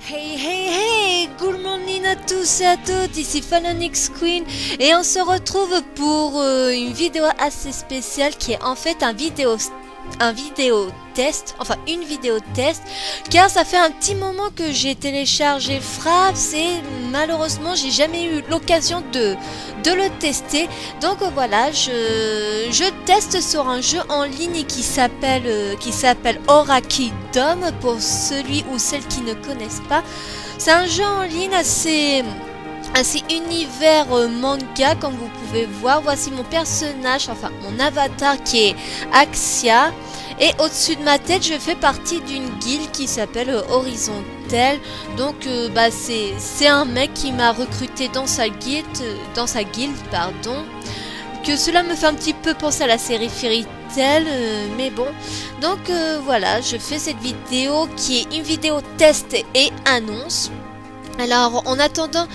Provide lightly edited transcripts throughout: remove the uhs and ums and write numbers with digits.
Hey hey hey, good morning à tous et à toutes, ici Phalonix Queen et on se retrouve pour une vidéo assez spéciale qui est en fait une vidéo test, car ça fait un petit moment que j'ai téléchargé Fraps et malheureusement j'ai jamais eu l'occasion de le tester. Donc voilà, je teste sur un jeu en ligne qui s'appelle Orakidom pour celui ou celles qui ne connaissent pas. C'est un jeu en ligne assez univers manga comme vous pouvez voir. Voici mon personnage, enfin mon avatar qui est Axia. Et au-dessus de ma tête, je fais partie d'une guilde qui s'appelle Horizontal. Donc c'est un mec qui m'a recruté dans sa guilde, pardon. Que cela me fait un petit peu penser à la série Fairy Tail, mais bon. Donc voilà, je fais cette vidéo qui est une vidéo test et annonce. Alors, en attendant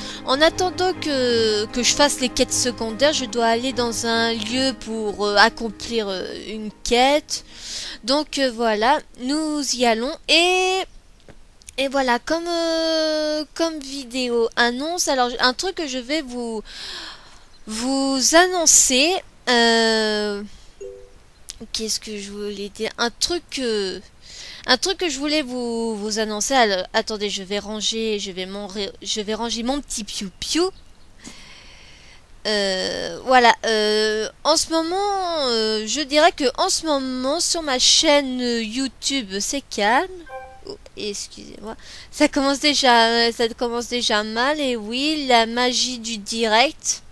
que je fasse les quêtes secondaires, je dois aller dans un lieu pour accomplir une quête. Donc voilà, nous y allons et voilà, comme vidéo annonce. Alors, un truc que je vais vous annoncer. Qu'est-ce que je voulais dire? Un truc que je voulais vous annoncer. Alors, attendez, je vais ranger mon petit piou-piou. Voilà. En ce moment, je dirais que en ce moment sur ma chaîne YouTube, c'est calme. Oh, excusez-moi. Ça commence déjà mal. Et oui, la magie du direct.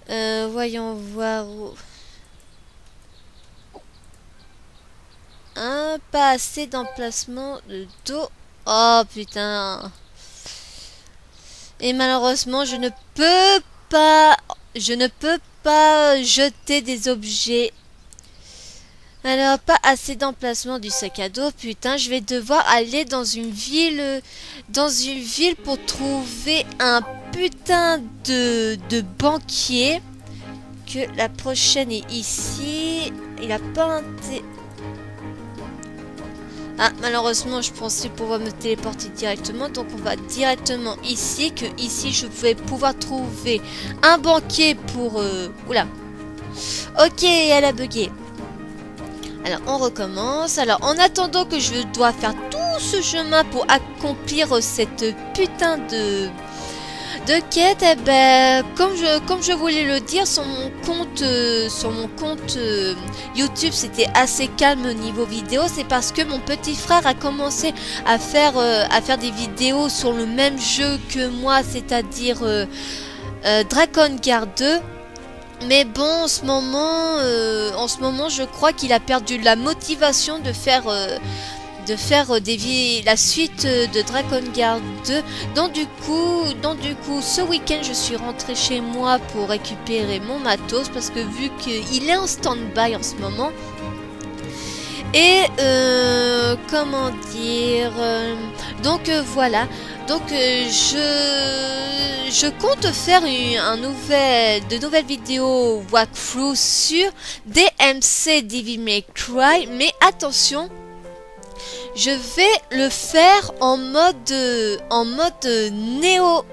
Voyons voir. Pas assez d'emplacement de dos. Oh putain. Et malheureusement, je ne peux pas jeter des objets. Alors, pas assez d'emplacement du sac à dos. Putain, je vais devoir aller dans une ville pour trouver un putain de banquier. Que la prochaine est ici. Il a pas Ah, malheureusement, je pensais pouvoir me téléporter directement. Donc, on va directement ici. Que ici, je vais pouvoir trouver un banquier pour... Oula. Ok, elle a bugué. Alors, on recommence. Alors, en attendant que je dois faire tout ce chemin pour accomplir cette putain de quête, eh ben, comme je voulais le dire, sur mon compte YouTube, c'était assez calme au niveau vidéo. C'est parce que mon petit frère a commencé à faire des vidéos sur le même jeu que moi, c'est-à-dire Drakengard 2. Mais bon, en ce moment, je crois qu'il a perdu la motivation de faire la suite de Drakengard 2. Donc du coup, ce week-end, je suis rentrée chez moi pour récupérer mon matos parce que vu qu'il est en stand-by en ce moment. Et comment dire, donc voilà. Donc je compte faire de nouvelles vidéos walkthrough sur DMC Devil May Cry, mais attention. Je vais le faire en mode Néo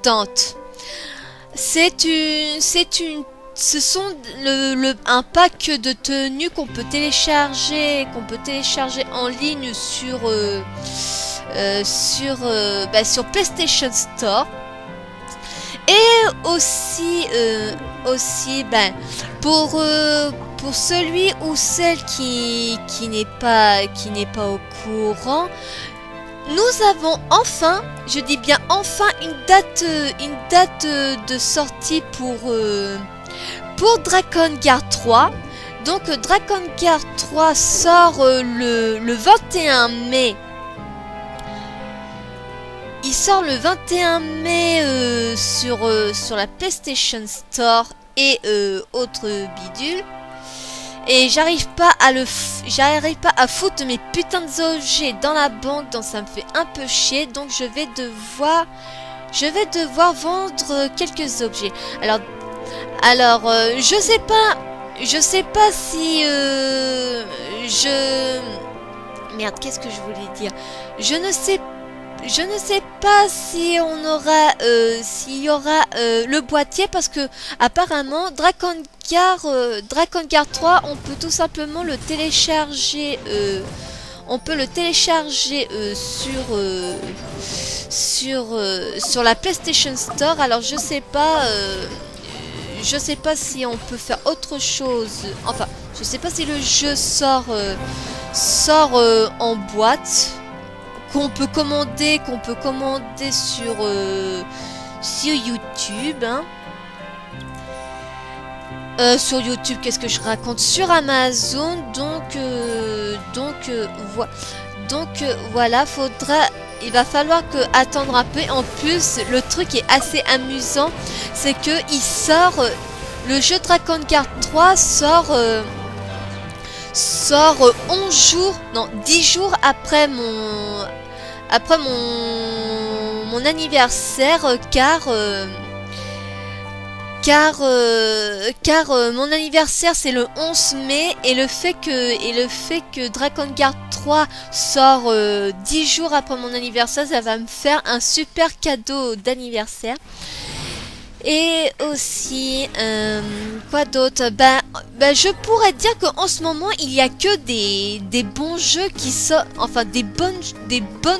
Dante. Ce sont un pack de tenues qu'on peut télécharger en ligne sur PlayStation Store. Et aussi pour celui ou celle qui n'est pas au courant, nous avons enfin, je dis bien enfin, une date de sortie pour Drakengard 3. Donc Drakengard 3 sort le 21 mai. Il sort le 21 mai sur la PlayStation Store et autres bidules. Et j'arrive pas à foutre mes putains d'objets dans la banque, donc ça me fait un peu chier. Donc je vais devoir vendre quelques objets. Alors je sais pas si Merde, qu'est-ce que je voulais dire? Je ne sais je ne sais pas si on aura, s'il y aura le boîtier parce que apparemment Dragon Guard 3, on peut tout simplement le télécharger. On peut le télécharger sur la PlayStation Store. Alors je sais pas si on peut faire autre chose. Enfin, je sais pas si le jeu sort en boîte, qu'on peut commander sur YouTube. Hein. Sur YouTube, qu'est-ce que je raconte? Sur Amazon, donc voilà, il va falloir attendre un peu. En plus, le truc est assez amusant, c'est que le jeu Dragon Guard 3 sort 11 jours, non 10 jours après mon anniversaire, car mon anniversaire c'est le 11 mai et le fait que Dragon Guard 3 sort 10 jours après mon anniversaire, ça va me faire un super cadeau d'anniversaire. Et aussi, quoi d'autre? Je pourrais dire qu'en ce moment, il n'y a que des bons jeux qui sortent, enfin des bonnes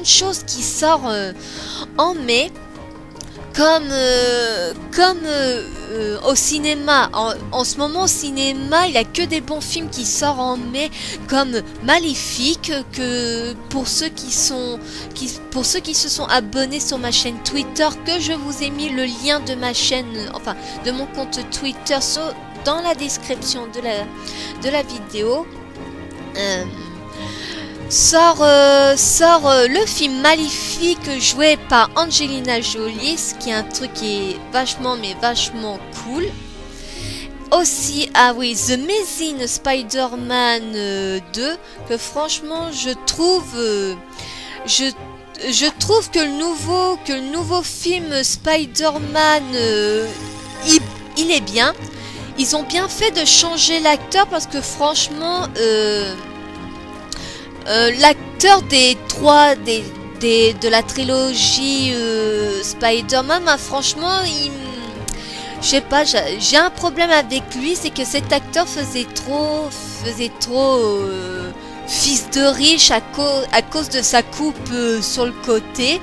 choses qui sortent en mai. Comme au cinéma, en ce moment au cinéma, il n'y a que des bons films qui sortent en mai, comme Maléfique, que pour ceux qui se sont abonnés sur ma chaîne Twitter, que je vous ai mis le lien de ma chaîne, enfin de mon compte Twitter dans la description de la vidéo. Sort le film Maléfique joué par Angelina Jolie, ce qui est un truc qui est vachement cool. Aussi, ah oui, The Amazing Spider-Man 2, que franchement je trouve que le nouveau film Spider-Man il est bien. Ils ont bien fait de changer l'acteur parce que franchement l'acteur de la trilogie Spider-Man, franchement, je sais pas, j'ai un problème avec lui, c'est que cet acteur faisait trop fils de riche à cause de sa coupe sur le côté.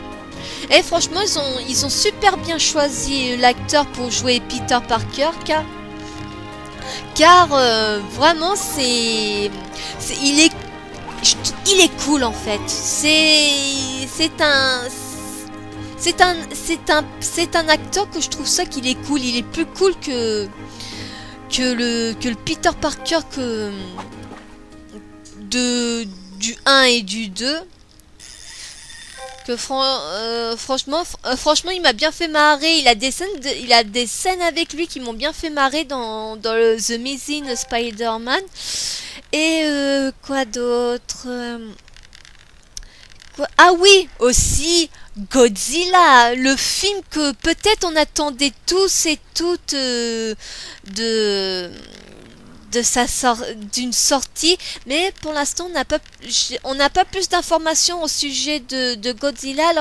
Et franchement, ils ont super bien choisi l'acteur pour jouer Peter Parker, car vraiment il est cool en fait. C'est un acteur que je trouve ça qu'il est cool. Il est plus cool que le Peter Parker du 1 et du 2. Franchement, il m'a bien fait marrer. Il a des scènes avec lui qui m'ont bien fait marrer dans The Amazing Spider-Man. Et quoi d'autre? Ah oui, aussi Godzilla, le film que peut-être on attendait tous et toutes d'une sortie, mais pour l'instant on n'a pas plus d'informations au sujet de Godzilla.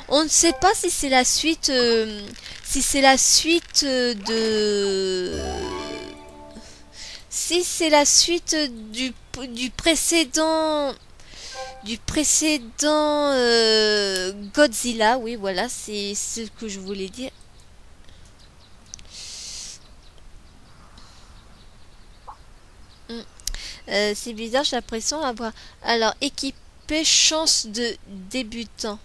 On ne sait pas si c'est la suite du précédent Godzilla. Oui, voilà, c'est ce que je voulais dire. C'est bizarre, j'ai l'impression d'avoir... Alors, équipé, chance de débutant.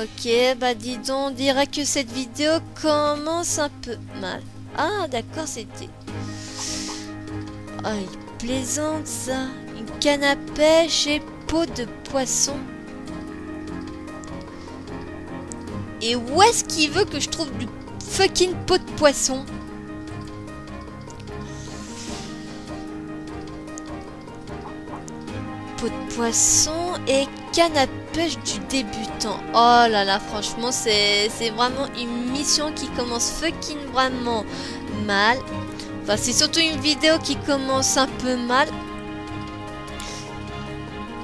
Ok, bah dis donc, on dirait que cette vidéo commence un peu mal. Ah, d'accord, c'était... Ah, il plaisante ça. Une canne à pêche et peau de poisson. Et où est-ce qu'il veut que je trouve du fucking peau de poisson? Peau de poisson et canne à pêche du débutant. Oh là là, franchement, c'est vraiment une mission qui commence fucking vraiment mal. Enfin, c'est surtout une vidéo qui commence un peu mal.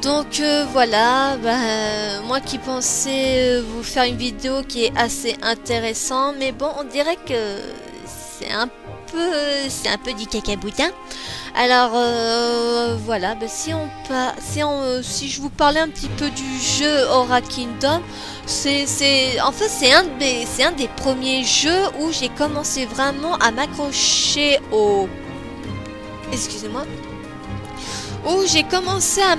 Donc voilà, moi qui pensais vous faire une vidéo qui est assez intéressante, mais bon, on dirait que c'est un peu du cacaboutin. Alors voilà, si je vous parlais un petit peu du jeu Aura Kingdom, en fait c'est un des premiers jeux où j'ai commencé vraiment à m'accrocher au, excusez-moi, où j'ai commencé à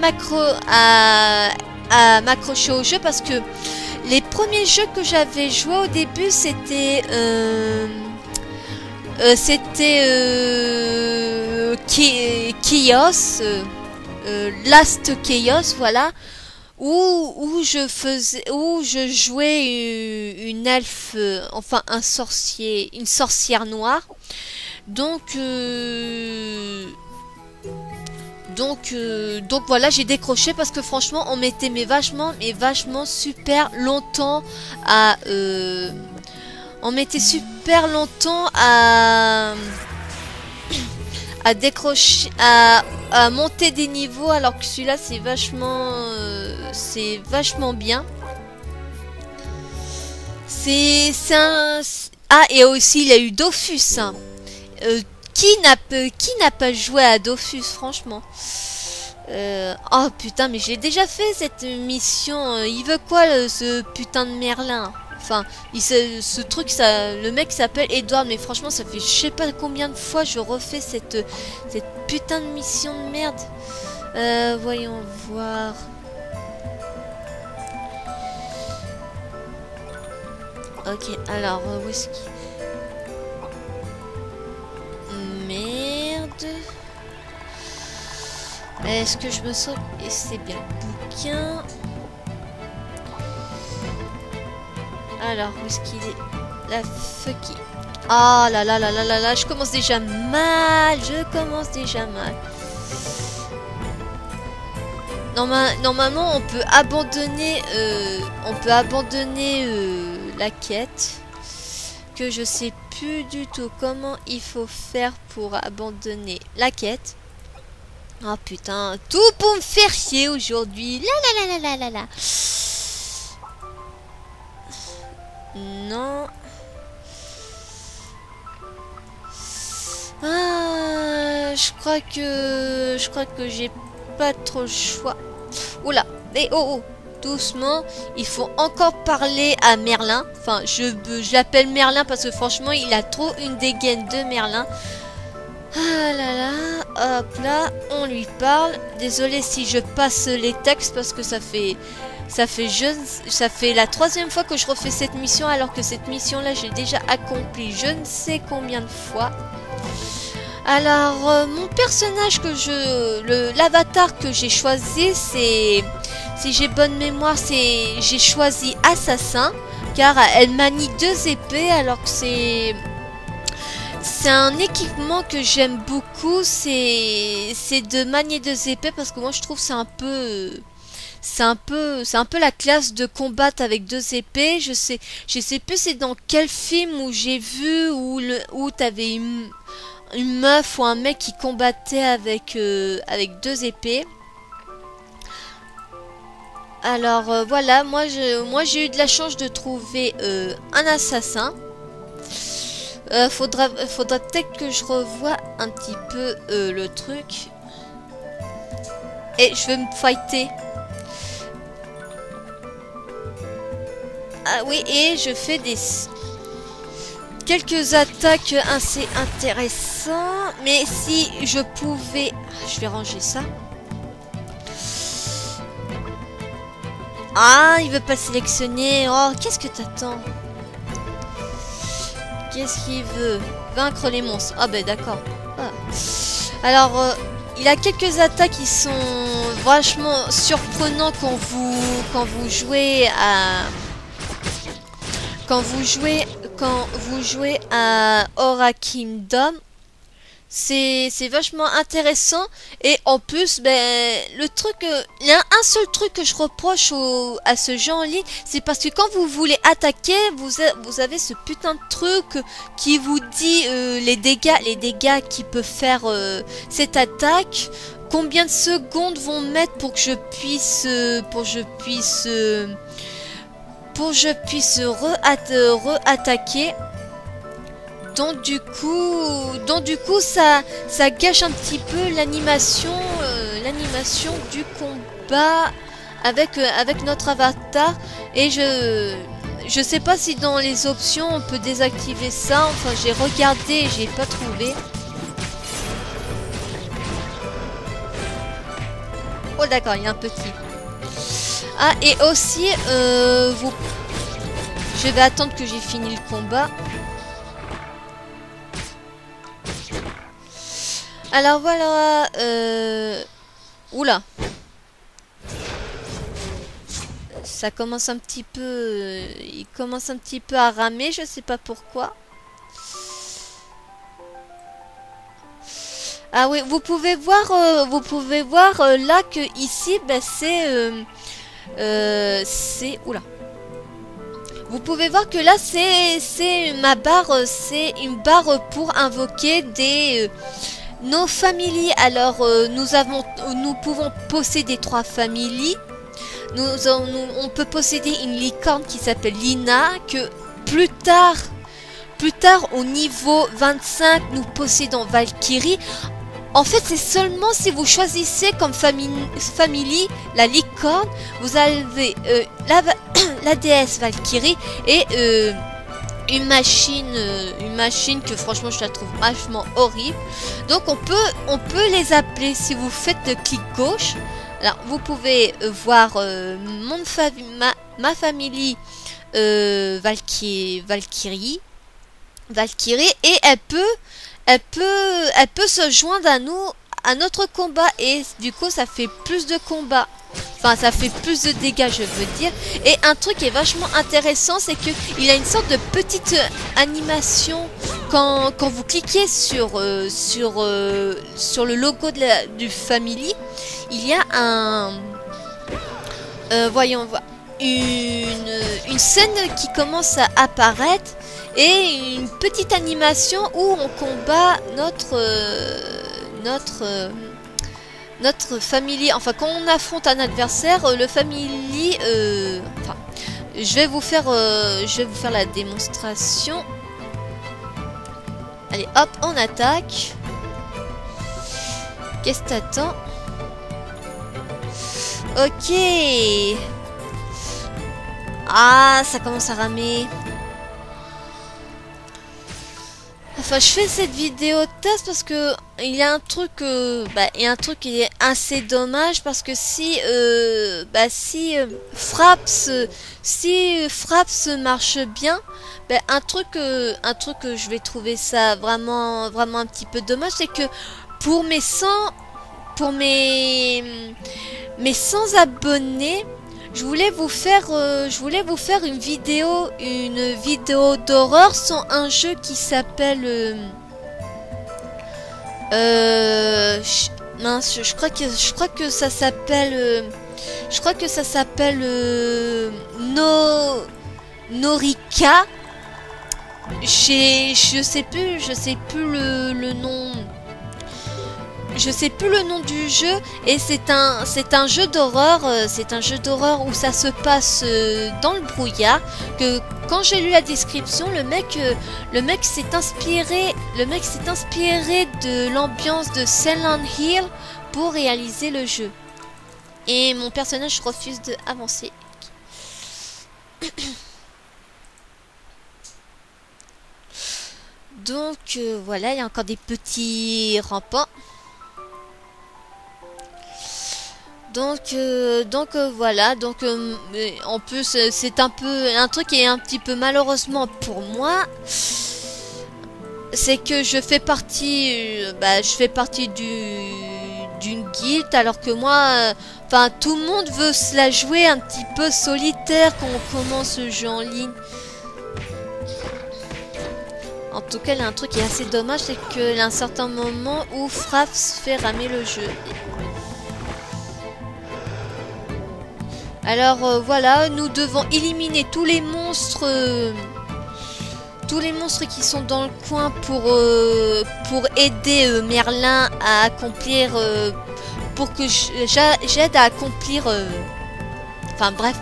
m'accrocher au jeu, parce que les premiers jeux que j'avais joué au début c'était Chaos, Last Chaos, voilà, où je jouais une elfe, enfin un sorcier, une sorcière noire. Donc voilà, j'ai décroché parce que franchement on mettait vachement super longtemps à décrocher, à monter des niveaux, alors que celui-là c'est vachement bien. Ah, et aussi il y a eu Dofus, hein. Qui n'a pas joué à Dofus, franchement? Oh putain, mais j'ai déjà fait cette mission. Il veut quoi, ce putain de Merlin? Enfin, ce truc, le mec s'appelle Edward, mais franchement, ça fait je sais pas combien de fois je refais cette putain de mission de merde. Voyons voir. Ok, alors, où est-ce qu'il... Merde. Est-ce que je me sens... Et c'est bien bouquin. Alors, où est-ce qu'il est? La fucky. Ah là là là là là là, je commence déjà mal. Normalement, on peut abandonner la quête. Que je sais plus du tout comment il faut faire pour abandonner la quête. Oh putain, tout pour me faire chier aujourd'hui. La la la la la la. Non. Ah, je crois que j'ai pas trop le choix. Oula, et oh, doucement, il faut encore parler à Merlin. Enfin, je l'appelle Merlin parce que franchement, il a trop une dégaine de Merlin. Ah là là, hop là, on lui parle. Désolé si je passe les textes parce que ça fait la 3e fois que je refais cette mission, alors que cette mission là j'ai déjà accompli je ne sais combien de fois. Alors mon personnage l'avatar que j'ai choisi, c'est, si j'ai bonne mémoire, j'ai choisi assassin, car elle manie 2 épées, alors que c'est un équipement que j'aime beaucoup, c'est de manier 2 épées, parce que moi je trouve c'est un peu la classe de combattre avec 2 épées. Je sais plus c'est dans quel film où j'ai vu où t'avais une meuf ou un mec qui combattait avec 2 épées. Alors voilà, moi j'ai eu de la chance de trouver un assassin. Faudra peut-être que je revoie un petit peu le truc. Et je vais me fighter. Ah oui, et je fais quelques attaques assez intéressantes. Mais si je pouvais... Je vais ranger ça. Ah, il veut pas sélectionner. Oh, qu'est-ce que t'attends? Qu'est-ce qu'il veut? Vaincre les monstres. Ah ben d'accord. Ah. Alors, il a quelques attaques qui sont vachement surprenants quand vous jouez à... Quand vous jouez à Aura Kingdom, c'est vachement intéressant. Et en plus, le truc, il y a un seul truc que je reproche à ce jeu en ligne, c'est parce que quand vous voulez attaquer, vous avez ce putain de truc qui vous dit les dégâts qui peut faire cette attaque. combien de secondes vont mettre pour que je puisse re-attaquer. Donc du coup ça gâche un petit peu l'animation du combat avec notre avatar. Et je sais pas si dans les options on peut désactiver ça. Enfin, j'ai regardé et j'ai pas trouvé. Oh d'accord, il y a un petit. Ah, et aussi je vais attendre que j'ai fini le combat. Alors voilà, oula. Ça commence un petit peu... il commence un petit peu à ramer, je sais pas pourquoi. Ah oui, vous pouvez voir là que ici, bah, c'est... Oula. Vous pouvez voir que là, c'est ma barre, c'est une barre pour invoquer nos familles. Alors, nous pouvons posséder 3 familles. On peut posséder une licorne qui s'appelle Lina, que plus tard au niveau 25, nous possédons Valkyrie. En fait, c'est seulement si vous choisissez comme famille la licorne, vous avez la déesse Valkyrie et une machine que franchement je la trouve vachement horrible. Donc on peut les appeler si vous faites le clic gauche. Alors vous pouvez voir ma famille Valkyrie et elle peut se joindre à notre combat et du coup ça fait plus de combats. Enfin, ça fait plus de dégâts, je veux dire. Et un truc qui est vachement intéressant, c'est que il a une sorte de petite animation quand vous cliquez sur le logo du Family. Il y a voyons voir, une scène qui commence à apparaître et une petite animation où on combat notre famille. Enfin, quand on affronte un adversaire, le family, enfin, je vais vous faire la démonstration. Allez, hop, on attaque. Qu'est-ce que t'attends? Ok. Ah, ça commence à ramer. Enfin, je fais cette vidéo test parce que il y a un truc qui est assez dommage, parce que si Fraps marche bien, un truc que je vais trouver ça vraiment un petit peu dommage, c'est que pour mes 100 abonnés, je voulais vous faire une vidéo d'horreur sur un jeu qui s'appelle mince, je crois que ça s'appelle Norika. Je sais plus le nom. Je sais plus le nom du jeu, et c'est un jeu d'horreur. C'est un jeu d'horreur où ça se passe dans le brouillard. Que quand j'ai lu la description, le mec s'est inspiré de l'ambiance de Silent Hill pour réaliser le jeu. Et mon personnage refuse d'avancer. Donc voilà, il y a encore des petits rampants. Donc voilà, en plus c'est un truc qui est un petit peu malheureusement pour moi, c'est que je fais partie d'une guilde, alors que moi, enfin tout le monde veut se la jouer un petit peu solitaire quand on commence le jeu en ligne. En tout cas, il y a un truc qui est assez dommage, c'est qu'il y a un certain moment où Fraps fait ramer le jeu. Alors voilà, nous devons éliminer tous les monstres tous les monstres qui sont dans le coin pour aider Merlin à accomplir, pour que j'aide à accomplir, enfin bref,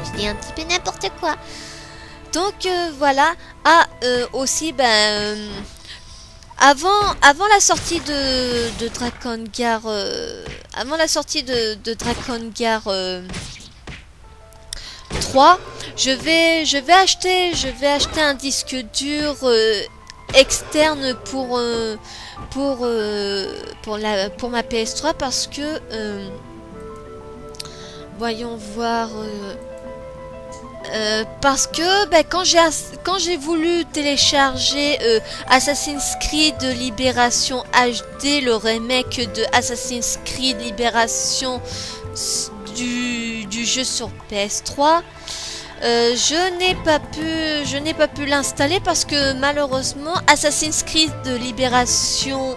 je dis un petit peu n'importe quoi. Donc voilà. Ah, aussi, ben, avant la sortie de Drakengard, avant la sortie de Drakengard 3, je vais acheter un disque dur externe pour ma PS3 parce que voyons voir. Parce que ben, quand j'ai voulu télécharger Assassin's Creed Libération HD, le remake de Assassin's Creed Libération du jeu sur PS3, je n'ai pas pu l'installer parce que malheureusement Assassin's Creed Libération,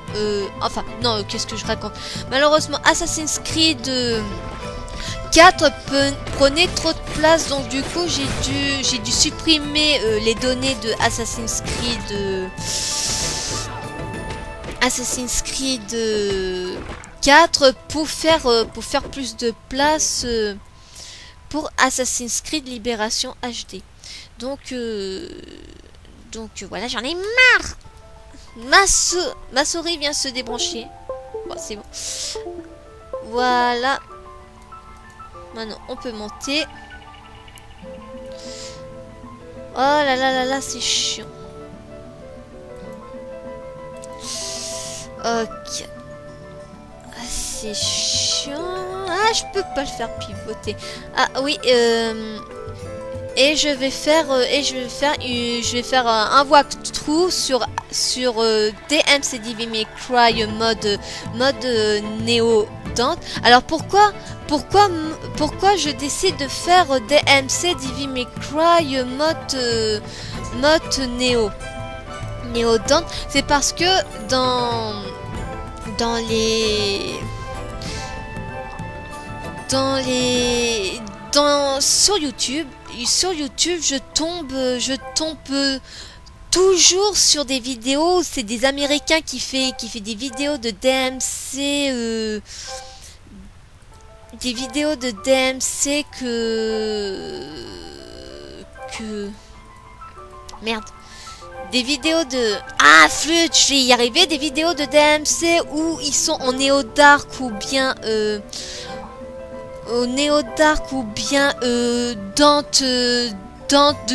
enfin non, qu'est-ce que je raconte, malheureusement Assassin's Creed 4 prenait trop de place, donc du coup j'ai dû supprimer les données de Assassin's Creed 4 pour faire plus de place pour Assassin's Creed Libération HD. Donc voilà, j'en ai marre. Ma souris vient se débrancher. Bon, c'est bon. Voilà. Maintenant, on peut monter. Oh là là là là, c'est chiant. Ok. C'est chiant. Ah, je peux pas le faire pivoter. Ah oui, et je vais faire un walkthrough sur DMC Devil May Cry mode Neo Dante. Alors pourquoi je décide de faire DMC Devil May Cry mode Neo Dante? C'est parce que sur YouTube, je tombe toujours sur des vidéos. C'est des Américains qui fait des vidéos de DMC, merde. Des vidéos de... Ah, flûte, je vais y arriver. Des vidéos de DMC où ils sont en Neo Dark ou bien... au Neo Dark ou bien Dante de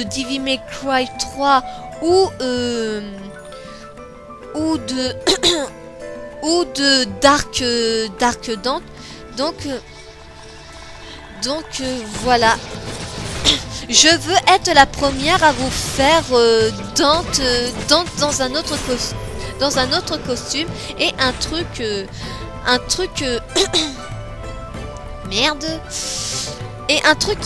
Devil May Cry 3 ou de Dark Dante. Donc voilà. Je veux être la première à vous faire Dante dans un autre costume et un truc merde. Et un truc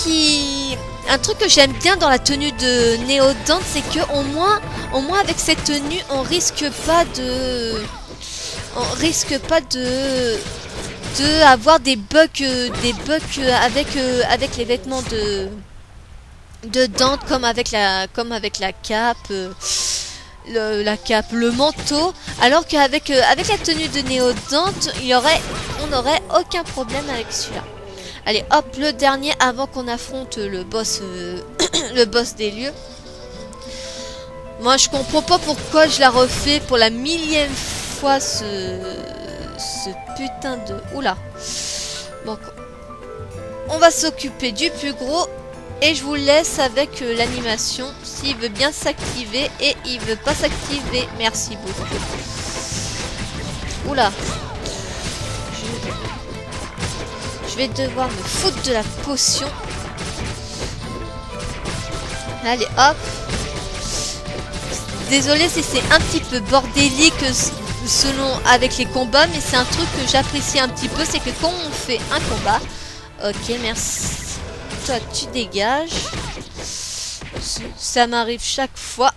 que j'aime bien dans la tenue de Neo Dante, c'est que au moins avec cette tenue, on risque pas de avoir des bugs avec les vêtements de Dante, comme avec la cape, le manteau, alors qu'avec la tenue de Neo Dante, on n'aurait aucun problème avec celui-là. Allez, hop, le dernier avant qu'on affronte le boss le boss des lieux. Moi, je comprends pas pourquoi je la refais pour la millième fois ce putain de... Oula. Bon, on va s'occuper du plus gros. Et je vous laisse avec l'animation, s'il veut bien s'activer, et il veut pas s'activer. Merci beaucoup. Oula. Je vais devoir me foutre de la potion. Allez, hop. Désolé si c'est un petit peu bordélique selon avec les combats, mais c'est un truc que j'apprécie un petit peu, c'est que quand on fait un combat... Ok, merci. Toi, tu dégages. Ça m'arrive chaque fois.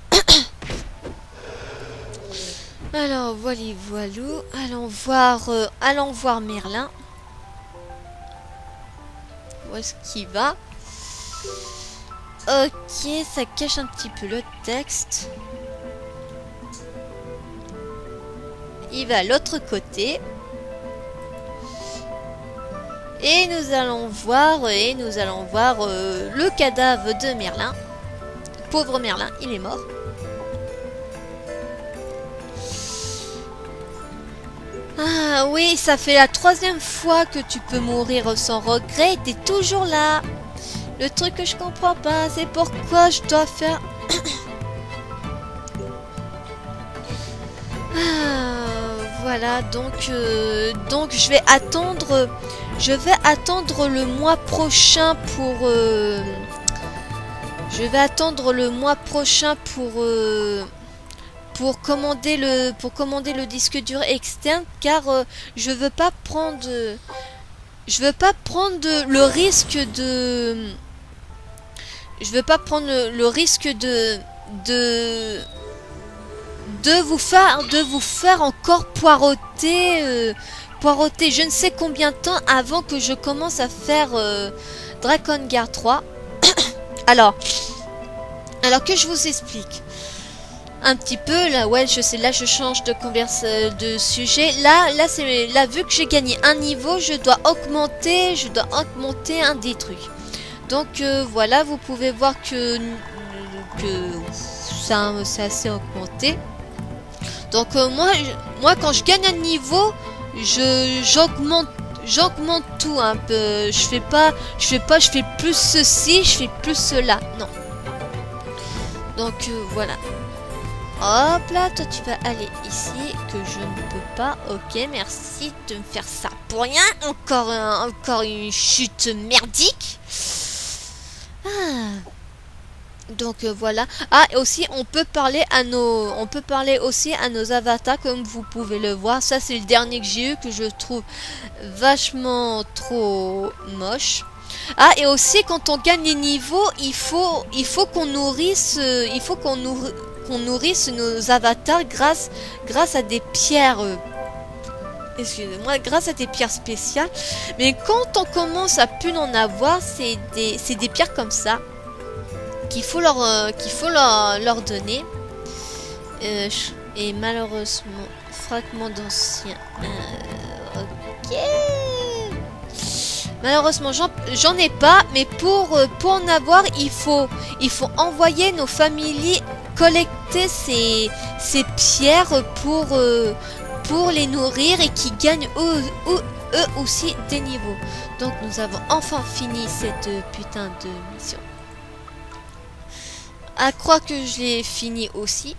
Alors, voilà, voilou. Allons voir Merlin. Où est-ce qu'il va? Ok, ça cache un petit peu le texte. Il va à l'autre côté. Et nous allons voir le cadavre de Merlin. Pauvre Merlin, il est mort. Ah oui, ça fait la 3e fois que tu peux mourir sans regret. T'es toujours là. Le truc que je comprends pas, c'est pourquoi je dois faire... Voilà, donc je vais attendre le mois prochain pour commander le disque dur externe, car je veux pas prendre le risque de vous faire encore poireauter je ne sais combien de temps avant que je commence à faire Drakengard 3. alors que je vous explique un petit peu. Là, ouais, je sais, là je change de sujet. Là c'est là, vu que j'ai gagné un niveau, je dois augmenter un des trucs. Donc voilà, vous pouvez voir que ça c'est assez augmenté. Donc moi quand je gagne un niveau, j'augmente tout un peu. Je fais plus ceci, je fais plus cela. Non. Donc voilà. Hop là, toi tu vas aller ici, que je ne peux pas. Ok, merci de me faire ça pour rien. Encore une chute merdique. Donc voilà. Ah, et aussi on peut parler aussi à nos avatars, comme vous pouvez le voir. Ça c'est le dernier que j'ai eu, que je trouve vachement trop moche. Ah, et aussi quand on gagne les niveaux, il faut qu'on nourrisse nos avatars grâce à des pierres. Excusez-moi, grâce à des pierres spéciales. Mais quand on commence à plus en avoir, c'est des pierres comme ça qu'il faut leur donner. Et malheureusement, fragment d'ancien. Ok. Malheureusement, j'en ai pas, mais pour en avoir, il faut envoyer nos familles collecter ces pierres pour les nourrir et qui gagnent eux aussi des niveaux. Donc nous avons enfin fini cette putain de mission. À croire que je l'ai fini aussi.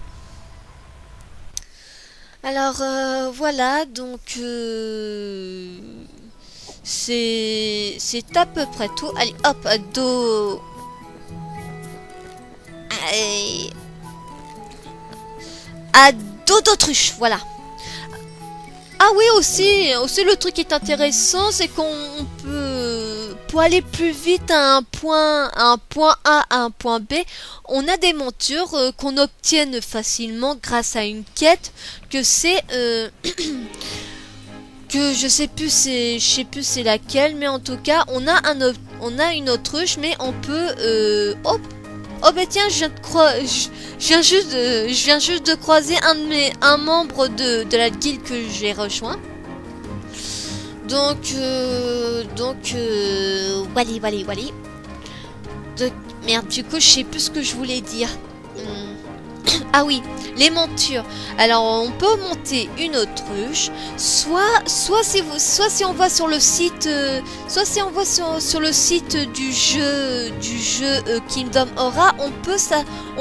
Alors voilà, donc c'est à peu près tout. Allez, hop, dos. Allez. À dos d'autruche, voilà. Ah oui, aussi le truc qui est intéressant, c'est qu'on peut, pour aller plus vite à un point A à un point B, on a des montures qu'on obtient facilement grâce à une quête que c'est que je sais plus c'est laquelle, mais en tout cas on a une autruche, mais on peut oh bah tiens, je viens juste de croiser un membre de la guilde que j'ai rejoint. Donc wally. Merde, du coup je sais plus ce que je voulais dire. Ah oui, les montures. Alors on peut monter une autruche, soit si on va sur le site, sur le site du jeu Kingdom Aura, on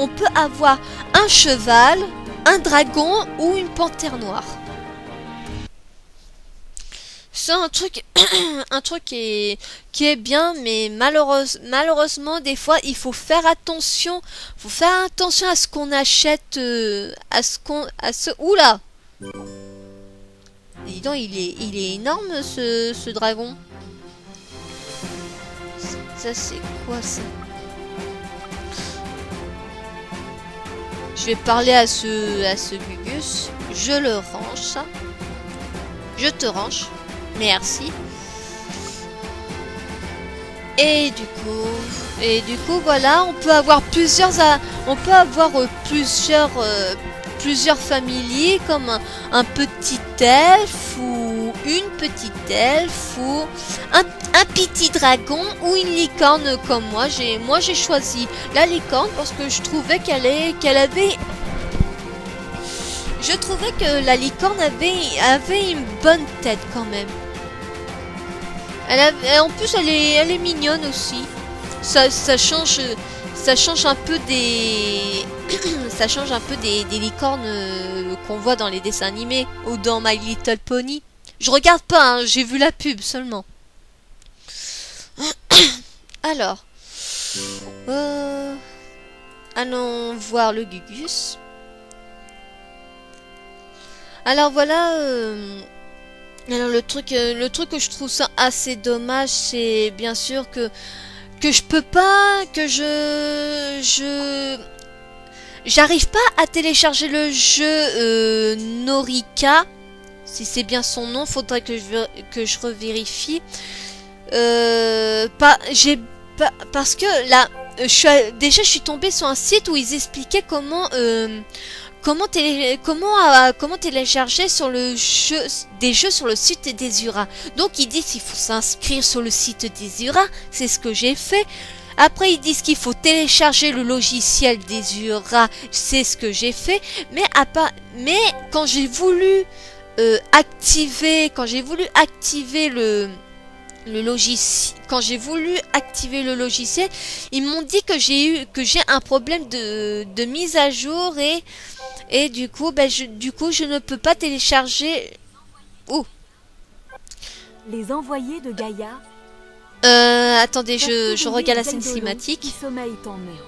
peut avoir un cheval, un dragon ou une panthère noire. C'est un truc qui est bien, mais malheureusement des fois il faut faire attention à ce qu'on achète, oula, dis donc, il est énorme ce dragon. Ça c'est quoi ça? Je vais parler à ce Gugus. Je le range, ça. Je te range. Merci. Et du coup, voilà, on peut avoir plusieurs familles comme un petit elfe ou une petite elfe ou un petit dragon ou une licorne comme moi. J'ai choisi la licorne parce que je trouvais je trouvais que la licorne avait une bonne tête quand même. En plus, elle est mignonne aussi. Ça change un peu des ça change un peu des licornes qu'on voit dans les dessins animés ou dans My Little Pony. Je regarde pas, hein, j'ai vu la pub seulement. Alors, allons voir le Gugus. Alors voilà. Alors le truc que je trouve ça assez dommage, c'est bien sûr que je peux pas, j'arrive pas à télécharger le jeu Norika, si c'est bien son nom, faudrait que je revérifie. Parce que là, je suis tombée sur un site où ils expliquaient comment télécharger sur des jeux sur le site d'Ezura. Donc ils disent qu'il faut s'inscrire sur le site d'Ezura, c'est ce que j'ai fait. Après ils disent qu'il faut télécharger le logiciel d'Ezura, c'est ce que j'ai fait. Mais quand j'ai voulu activer le logiciel, ils m'ont dit que j'ai un problème de mise à jour et du coup, je ne peux pas télécharger. Oh. Les envoyés de Gaïa. Attendez, je regarde la scène cinématique. Qui sommeille en eux.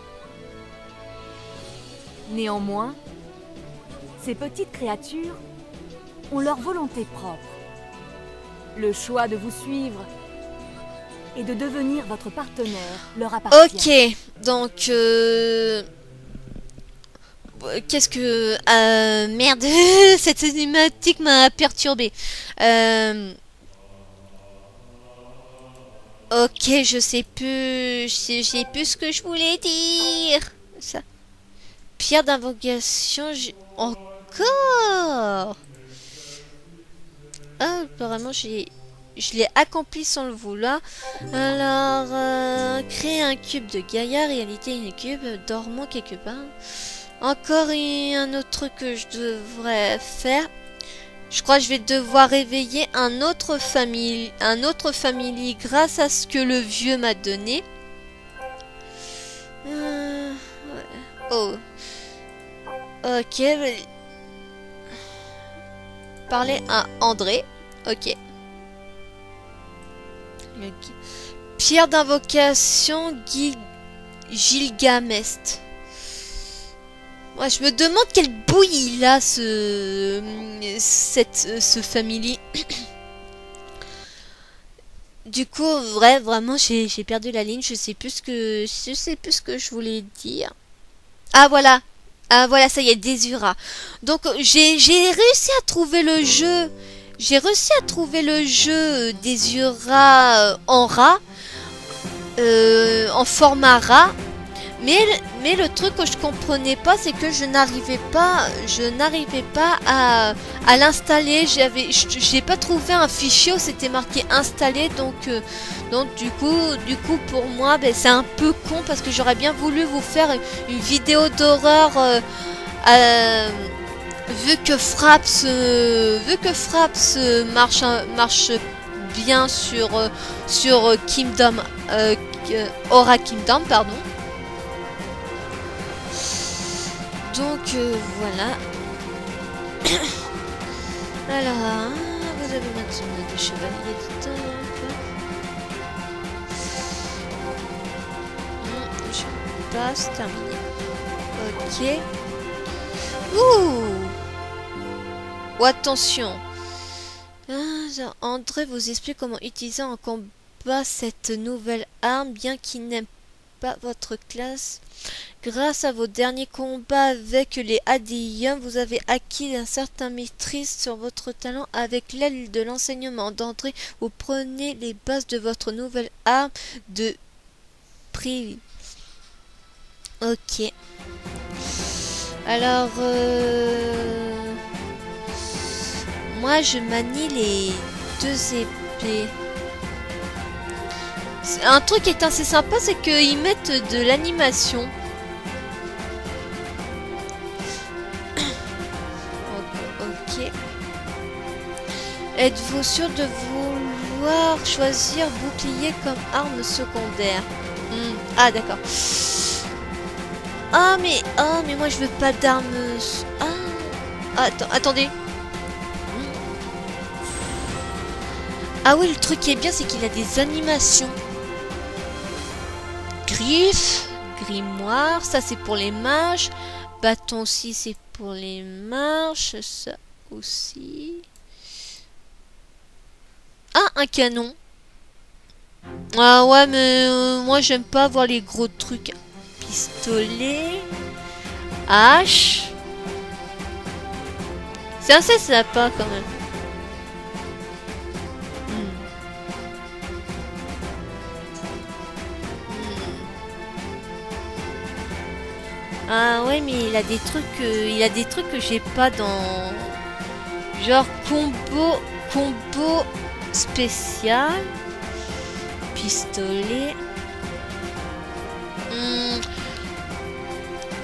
Néanmoins, ces petites créatures ont leur volonté propre. Le choix de vous suivre et de devenir votre partenaire leur appartient. Ok, donc qu'est-ce que merde, cette cinématique m'a perturbé. Ok, je sais plus ce que je voulais dire. Ça. Pierre d'invocation, encore. Ah, apparemment je l'ai accompli sans le vouloir. Alors, créer un cube de Gaïa, réalité une cube, dormant quelque part. Encore un autre truc que je devrais faire. Je crois que je vais devoir réveiller un autre famille grâce à ce que le vieux m'a donné. Ouais. Oh. Ok. Parler à André. Ok. Pierre d'invocation Gilgamest. Ouais, je me demande quelle bouille il a ce family. Du coup, vraiment j'ai perdu la ligne, je sais plus ce que je voulais dire. Ah voilà. Ah voilà, ça y est, Desura. Donc j'ai réussi à trouver le jeu. J'ai réussi à trouver le jeu Desura en RA. En format RA. Mais le truc que je comprenais pas, c'est que je n'arrivais pas à l'installer. J'ai pas trouvé un fichier où c'était marqué installé, donc du coup pour moi, ben, c'est un peu con parce que j'aurais bien voulu vous faire une vidéo d'horreur vu que Fraps marche bien sur Kingdom Aura Kingdom, pardon. Donc voilà. Alors, vous avez maintenant des chevaliers de temps. Je passe, terminé. Ok. Ouh. Oh, attention. André vous explique comment utiliser en combat cette nouvelle arme, bien qu'il n'aime pas votre classe. Grâce à vos derniers combats avec les Adéiums, vous avez acquis un certain maîtrise sur votre talent. Avec l'aide de l'enseignement d'André, vous prenez les bases de votre nouvelle arme de prix. Ok. Alors, moi je manie les deux épées. Un truc qui est assez sympa, c'est qu'ils mettent de l'animation. Ok. Êtes-vous sûr de vouloir choisir bouclier comme arme secondaire? Ah d'accord. Ah mais moi je veux pas d'arme. Ah, attendez. Ah oui, le truc qui est bien, c'est qu'il a des animations. Griffe, grimoire, ça c'est pour les mages. Bâton aussi, c'est pour les mages. Ça aussi. Ah, un canon. Ah ouais, mais moi j'aime pas voir les gros trucs. Pistolet. Hache. C'est assez sympa quand même. Ah ouais, mais il a des trucs que j'ai pas dans genre combo spécial, pistolet.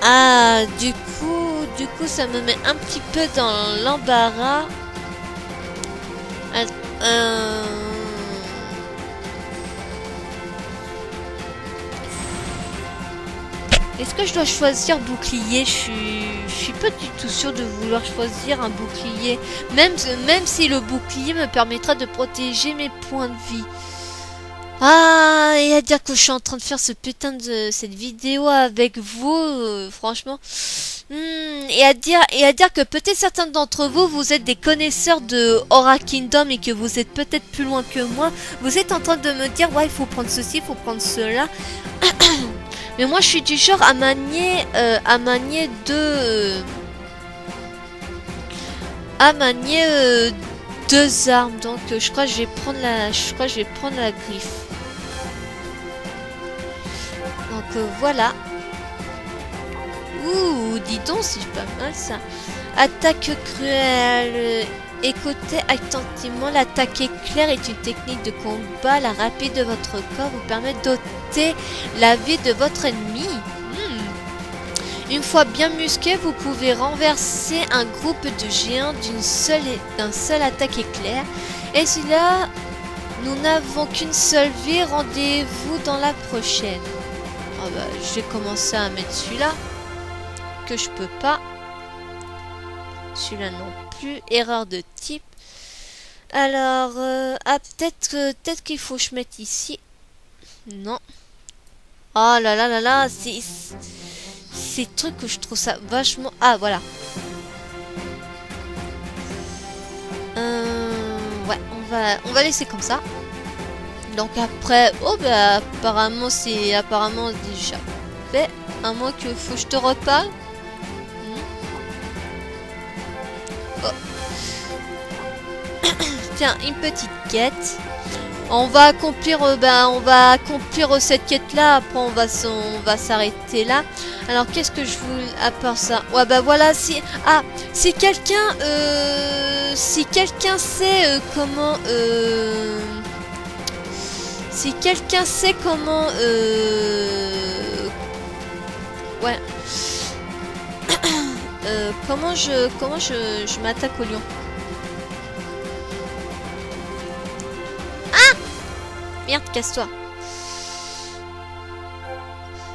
Ah, du coup ça me met un petit peu dans l'embarras. Est-ce que je dois choisir bouclier? Je suis pas du tout sûre de vouloir choisir un bouclier. Même si le bouclier me permettra de protéger mes points de vie. Ah, et à dire que je suis en train de faire cette vidéo avec vous, franchement. Et à dire que peut-être certains d'entre vous, vous êtes des connaisseurs de Aura Kingdom et que vous êtes peut-être plus loin que moi. Vous êtes en train de me dire, ouais, il faut prendre ceci, il faut prendre cela. Mais moi, je suis du genre à manier deux armes. Donc, je crois que je vais prendre la griffe. Donc voilà. Ouh, dis donc, c'est pas mal ça. Attaque cruelle. Écoutez attentivement, l'attaque éclair est une technique de combat. La rapide de votre corps vous permet d'ôter la vie de votre ennemi. Une fois bien musqué, vous pouvez renverser un groupe de géants d'un seul attaque éclair. Et si là, nous n'avons qu'une seule vie, rendez-vous dans la prochaine. Oh bah, je vais commencer à mettre celui-là. Que je peux pas. Celui-là non plus. Erreur de type. Alors, peut-être qu'il faut que je mette ici. Non. Oh là là là là, ces trucs que je trouve ça vachement... Ah, voilà. Ouais, on va laisser comme ça. Donc après... Oh, bah, apparemment déjà fait. À moins que faut que je te reparle. Oh. Tiens, une petite quête. On va accomplir, cette quête-là. Après, on va s'arrêter là. Alors, qu'est-ce que je voulais à part ça? Ouais, bah voilà. Si quelqu'un sait comment, ouais. Comment je m'attaque au lion? Ah! Merde, casse-toi.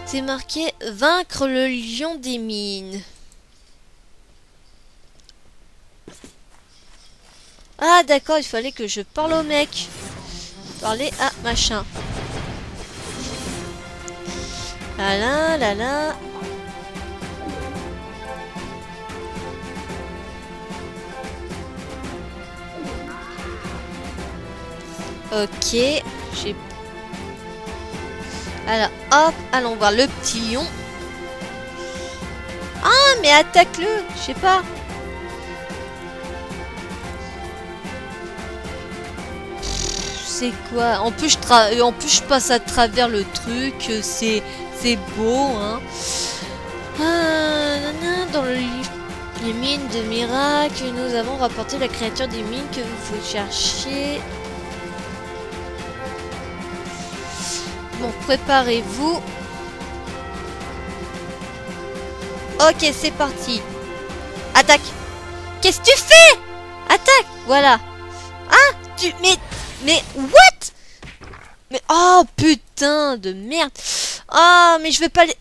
C'est marqué vaincre le lion des mines. Ah d'accord, il fallait que je parle au mec. Parler à machin. Là là là là. Ok, j'ai... Alors, hop, allons voir le petit lion. Ah, mais attaque-le, je sais pas. C'est quoi? En plus, je passe à travers le truc. C'est beau, hein. Dans le livre, les mines de miracle, nous avons rapporté la créature des mines que vous faut chercher. Bon, préparez-vous. Ok, c'est parti. Attaque. Qu'est-ce que tu fais? Attaque. Voilà. Ah, mais what? Mais oh putain de merde. Ah, mais je vais pas les.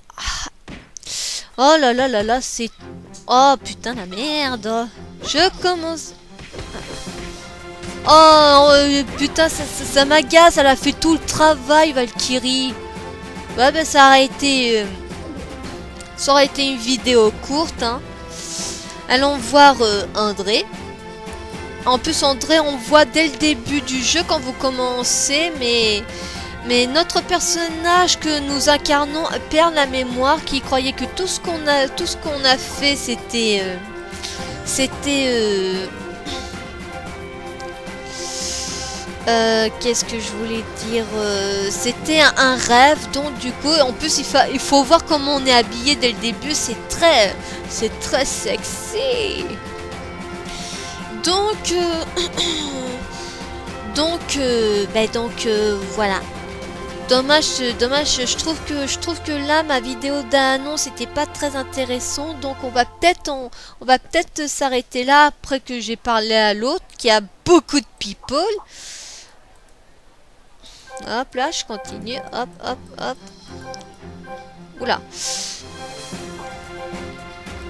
Oh là là là là, c'est. Oh putain la merde. Je commence. Oh putain, ça m'agace. Elle a fait tout le travail, Valkyrie. Ouais, ben ça aurait été. Ça aurait été une vidéo courte, hein. Allons voir André. En plus, André, on voit dès le début du jeu quand vous commencez, mais notre personnage que nous incarnons perd la mémoire, qui croyait que tout ce qu'on a fait, c'était qu'est-ce que je voulais dire, c'était un rêve. Donc du coup, en plus il faut voir comment on est habillé dès le début. C'est très sexy. Donc voilà. Dommage, je trouve que là ma vidéo d'annonce n'était pas très intéressante, donc on va peut-être s'arrêter là après que j'ai parlé à l'autre qui a beaucoup de people. Hop là, je continue. Hop, hop, hop. Oula.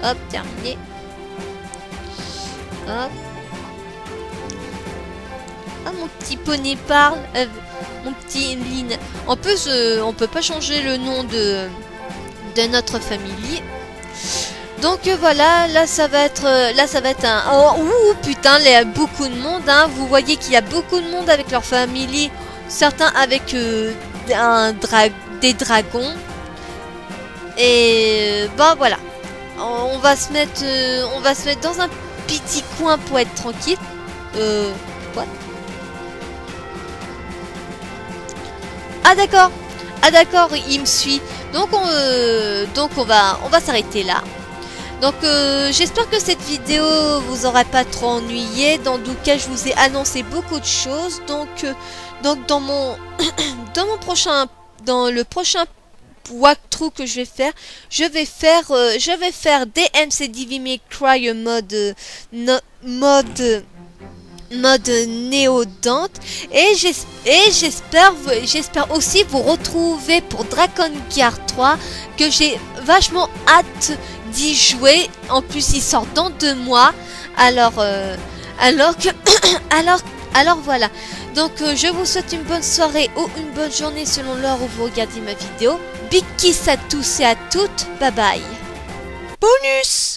Hop, terminé. Hop. Ah, mon petit poney parle. Mon petit Lynn. En plus, on peut pas changer le nom de notre famille. Donc voilà, là ça va être un. Oh, ouh, putain, il y a beaucoup de monde. Hein. Vous voyez qu'il y a beaucoup de monde avec leur famille. Certains avec des dragons. Et ben voilà. On va se mettre dans un petit coin pour être tranquille. What? Ah d'accord. Ah d'accord, il me suit. Donc on va s'arrêter là. Donc j'espère que cette vidéo vous aura pas trop ennuyé. Dans tout cas, je vous ai annoncé beaucoup de choses. Donc dans le prochain walkthrough que je vais faire DMC Devil May Cry mode Néo Dante, et j'espère aussi vous retrouver pour Drakengard 3, que j'ai vachement hâte d'y jouer. En plus il sort dans 2 mois, alors voilà. Donc je vous souhaite une bonne soirée ou une bonne journée selon l'heure où vous regardez ma vidéo. Big kiss à tous et à toutes, bye bye. Bonus.